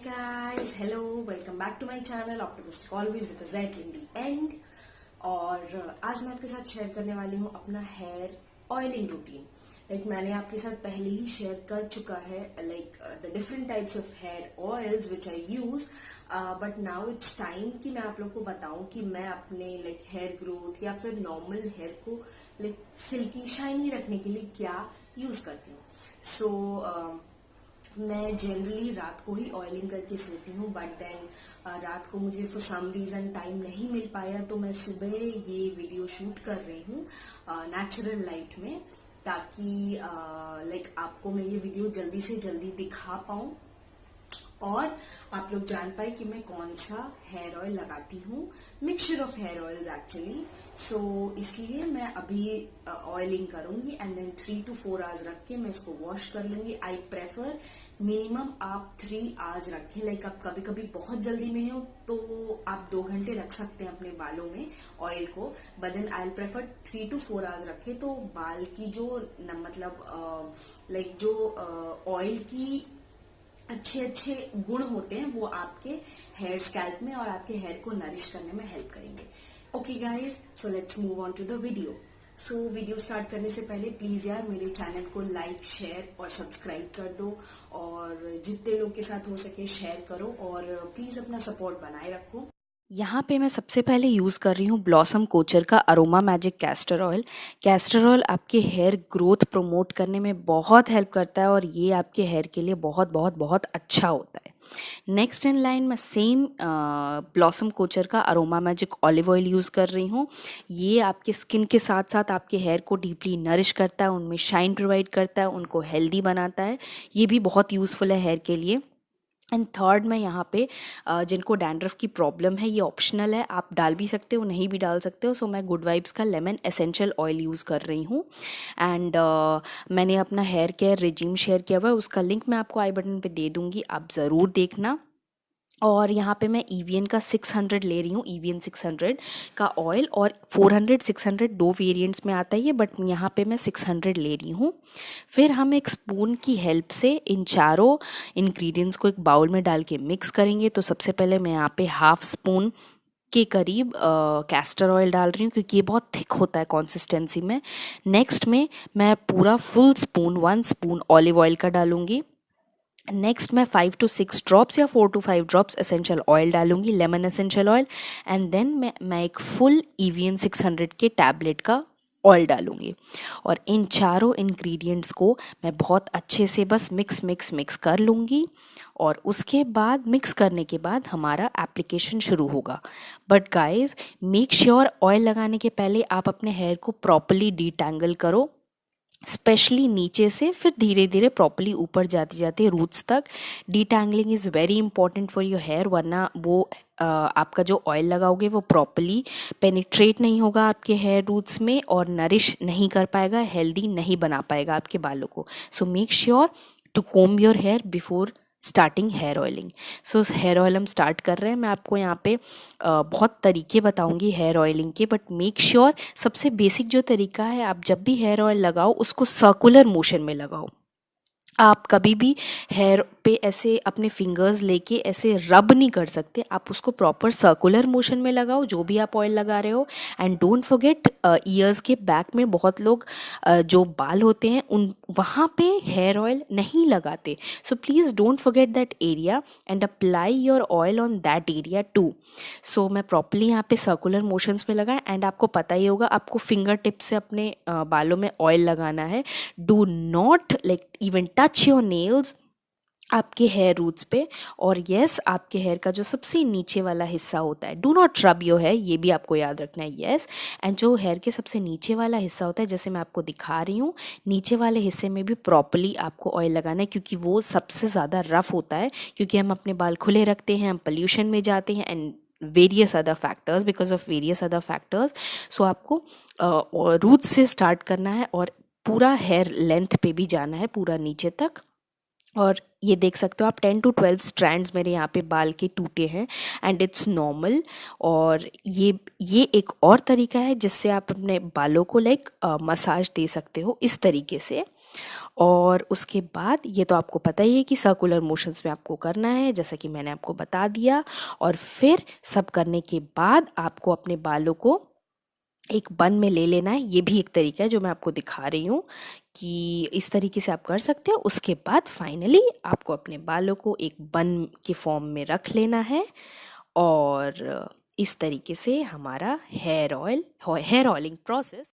guys, hello, welcome back to my channel optimistic always with a Z in the end। और आज मैं आपके साथ शेयर करने वाली हूँ अपना हेयर ऑयलिंग रूटीन। मैंने आपके साथ पहले ही शेयर कर चुका है the different types of hair oils which I use, but now it's time कि मैं आप लोग को बताऊं कि मैं अपने हेयर ग्रोथ या फिर नॉर्मल हेयर को सिल्की शाइनी रखने के लिए क्या यूज करती हूँ। सो मैं जनरली रात को ही ऑयलिंग करके सोती हूँ, बट देन रात को मुझे फॉर सम रीजन टाइम नहीं मिल पाया, तो मैं सुबह ये वीडियो शूट कर रही हूँ नेचुरल लाइट में, ताकि आपको मैं ये वीडियो जल्दी से जल्दी दिखा पाऊँ और आप लोग जान पाए कि मैं कौन सा हेयर ऑयल लगाती हूँ। Mixture of hair oils actually. So इसलिए मैं अभी ऑयलिंग करूंगी एंड देन 3 to 4 आवर्स रख के मैं इसको वॉश कर लूंगी। आई प्रेफर मिनिमम आप 3 आवर्स रखें। आप कभी कभी बहुत जल्दी में हो तो आप 2 घंटे रख सकते हैं अपने बालों में ऑयल को, but then I prefer 3 to 4 hours रखें, तो बाल की जो ऑयल की अच्छे गुण होते हैं वो आपके हेयर स्कैल्प में और आपके हेयर को नरिश करने में हेल्प करेंगे। Okay guys, so let's move on to the video. So video start करने से पहले प्लीज यार मेरे चैनल को लाइक, शेयर और सब्सक्राइब कर दो, और जितने लोग के साथ हो सके शेयर करो, और प्लीज अपना सपोर्ट बनाए रखो। यहाँ पे मैं सबसे पहले यूज़ कर रही हूँ ब्लॉसम कोचर का aroma magic castor oil. Castor oil आपके हेयर ग्रोथ प्रमोट करने में बहुत हेल्प करता है और ये आपके हेयर के लिए बहुत बहुत बहुत अच्छा होता है। नेक्स्ट इन लाइन मैं सेम ब्लॉसम कोचर का aroma magic olive oil use कर रही हूँ। ये आपके स्किन के साथ साथ आपके हेयर को डीपली नरिश करता है, उनमें शाइन प्रोवाइड करता है, उनको हेल्दी बनाता है। ये भी बहुत यूज़फुल है हेयर के लिए। एंड थर्ड, मैं यहाँ पे जिनको डैंड्रफ की प्रॉब्लम है, ये ऑप्शनल है, आप डाल भी सकते हो, नहीं भी डाल सकते हो। सो मैं गुड वाइब्स का लेमन एसेंशियल ऑयल यूज़ कर रही हूँ। एंड मैंने अपना हेयर केयर रिजीम शेयर किया हुआ है, उसका लिंक मैं आपको आई बटन पे दे दूँगी, आप ज़रूर देखना। और यहाँ पे मैं एवियन का 600 ले रही हूँ, एवियन 600 का ऑयल, और 400 600 दो वेरिएंट्स में आता है ये, बट यहाँ पे मैं 600 ले रही हूँ। फिर हम एक स्पून की हेल्प से इन चारों इंग्रेडिएंट्स को एक बाउल में डाल के मिक्स करेंगे। तो सबसे पहले मैं यहाँ पे हाफ स्पून के करीब कैस्टर ऑयल डाल रही हूँ, क्योंकि ये बहुत थिक होता है कंसिस्टेंसी में। नेक्स्ट में मैं पूरा full spoon 1 spoon olive oil का डालूंगी। नेक्स्ट मैं 5 to 6 ड्रॉप्स या 4 to 5 ड्रॉप्स एसेंशियल ऑयल डालूंगी, lemon essential oil. And then मैं एक फुल एवियन 600 के टैबलेट का ऑयल डालूंगी, और इन चारों इंग्रेडिएंट्स को मैं बहुत अच्छे से बस मिक्स कर लूँगी। और उसके बाद मिक्स करने के बाद हमारा एप्लीकेशन शुरू होगा। But guys, make sure oil लगाने के पहले आप अपने हेयर को प्रॉपरली डिटैंगल करो, स्पेशली नीचे से, फिर धीरे धीरे प्रॉपरली ऊपर जाते जाते रूट्स तक। Detangling is very important for your hair, वरना वो आपका जो ऑयल लगाओगे वो प्रॉपरली पेनिट्रेट नहीं होगा आपके हेयर रूट्स में और नरिश नहीं कर पाएगा, हेल्दी नहीं बना पाएगा आपके बालों को। So make sure to comb your hair before starting hair oiling. So hair oil हम स्टार्ट कर रहे हैं। मैं आपको यहाँ पे बहुत तरीके बताऊंगी हेयर ऑयलिंग के, बट मेक श्योर सबसे बेसिक जो तरीका है, आप जब भी हेयर ऑयल लगाओ उसको सर्कुलर मोशन में लगाओ। आप कभी भी हेयर पे ऐसे अपने फिंगर्स लेके ऐसे रब नहीं कर सकते, आप उसको प्रॉपर सर्कुलर मोशन में लगाओ जो भी आप ऑयल लगा रहे हो। एंड डोंट फॉरगेट, ईयर्स के बैक में बहुत लोग जो बाल होते हैं उन वहाँ पे हेयर ऑयल नहीं लगाते। So please don't forget that area and apply your oil on that area too. So मैं प्रॉपरली यहाँ पे सर्कुलर मोशंस में लगाए। एंड आपको पता ही होगा, आपको फिंगर टिप से अपने बालों में ऑयल लगाना है। Do not even touch your nails आपके हेयर रूट्स पे। और यस, आपके हेयर का जो सबसे नीचे वाला हिस्सा होता है, do not rub your hair, ये भी आपको याद रखना है। यस, एंड जो हेयर के सबसे नीचे वाला हिस्सा होता है, जैसे मैं आपको दिखा रही हूँ, नीचे वाले हिस्से में भी प्रॉपरली आपको ऑयल लगाना है, क्योंकि वो सबसे ज़्यादा रफ होता है, क्योंकि हम अपने बाल खुले रखते हैं, हम पोल्यूशन में जाते हैं, and various other factors, because of various other factors. So आपको रूट्स से स्टार्ट करना है और पूरा हेयर लेंथ पे भी जाना है, पूरा नीचे तक। और ये देख सकते हो आप 10 to 12 स्ट्रैंड्स मेरे यहाँ पे बाल के टूटे हैं एंड इट्स नॉर्मल। और ये एक और तरीका है जिससे आप अपने बालों को लाइक मसाज दे सकते हो इस तरीके से। और उसके बाद ये तो आपको पता ही है कि सर्कुलर मोशंस में आपको करना है, जैसा कि मैंने आपको बता दिया। और फिर सब करने के बाद आपको अपने बालों को एक बन में ले लेना है। ये भी एक तरीका है जो मैं आपको दिखा रही हूँ कि इस तरीके से आप कर सकते हो। उसके बाद फाइनली आपको अपने बालों को एक बन के फॉर्म में रख लेना है। और इस तरीके से हमारा हेयर ऑयलिंग प्रोसेस